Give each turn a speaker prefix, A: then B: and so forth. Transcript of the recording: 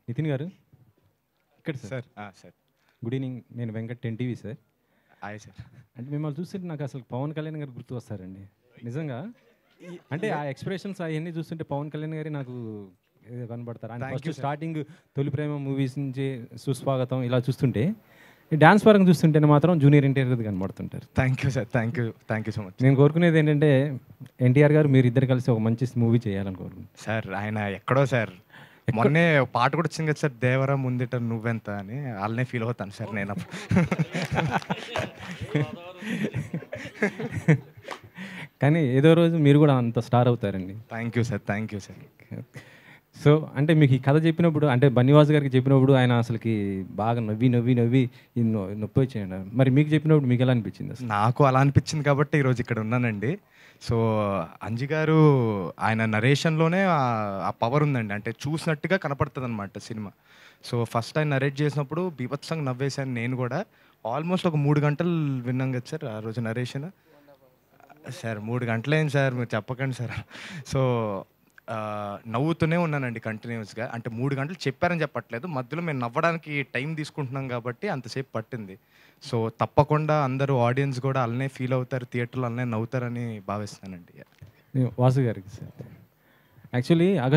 A: నితిన్ గారు ఇక్కడ sir.
B: Sir
A: good evening. నేను Venkat 10 TV sir.
B: Hi sir.
A: అంటే మిమ్మల్ని చూస్తుంటే నాకు అసలు పవన్ కళ్యాణ్ గారు గుర్తు వస్తారండి నిజంగా. అంటే ఆ ఎక్స్ప్రెషన్స్ అవన్నీ చూస్తుంటే పవన్ కళ్యాణ్ గారి నాకు ఏదో కనబడతారు. ఆయన
B: Thank
A: first
B: you, sir.
A: Starting తొలి ప్రేమ మూవీస్ నుంచి సుస్వాగతం ఇలా చూస్తుంటే డ్యాన్స్ పరంగా చూస్తుంటేనే మాత్రం జూనియర్ ఎన్టీఆర్ గారు కనబడుతుంటారు.
B: Thank you sir. Thank you so much.
A: నేను కోరుకునేది ఏంటంటే ఎన్టీఆర్ గారు మీరు ఇద్దరు కలిసి ఒక మంచి మూవీ చేయాలని కోరుకుంటున్నాను.
B: సార్ ఆయన ఎక్కడో సార్ మొన్నే పాట కూడా వచ్చింది కదా సార్, దేవరా ముందిట నువ్వెంత అని. వాళ్ళనే ఫీల్ అవుతాను సార్ నేను అప్పుడు.
A: కానీ ఏదో రోజు మీరు కూడా అంత స్టార్ అవుతారండి.
B: Thank you sir.
A: సో అంటే మీకు ఈ కథ చెప్పినప్పుడు అంటే బన్నివాస్ గారికి చెప్పినప్పుడు ఆయన అసలుకి బాగా నవ్వి ఈ నొప్పి వచ్చాయండి. మరి మీకు చెప్పినప్పుడు మీకు ఎలా అనిపించింది అసలు?
B: నాకు అలా అనిపించింది కాబట్టి ఈరోజు ఇక్కడ ఉన్నానండి. సో అంజి గారు ఆయన నరేషన్లోనే ఆ పవర్ ఉందండి. అంటే చూసినట్టుగా కనపడుతుంది అనమాట సినిమా. సో ఫస్ట్ ఆయన నరేట్ చేసినప్పుడు బీభత్సంగా నవ్వేశాను నేను కూడా. ఆల్మోస్ట్ ఒక 3 గంటలు విన్నాం కదా సార్ ఆ రోజు నరేషన్. సార్ 3 గంటలేం సార్, మీరు చెప్పకండి సార్. సో నవ్వుతూనే ఉన్నానండి కంటిన్యూస్గా. అంటే 3 గంటలు చెప్పారని చెప్పట్లేదు, మధ్యలో మేము నవ్వడానికి టైం తీసుకుంటున్నాం కాబట్టి అంతసేపు పట్టింది. సో తప్పకుండా అందరూ ఆడియన్స్ కూడా అలానే ఫీల్ అవుతారు, థియేటర్లో అలానే నవ్వుతారని భావిస్తున్నానండి.
A: వాసు గారికి సార్ యాక్చువల్లీ ఆగస్ట్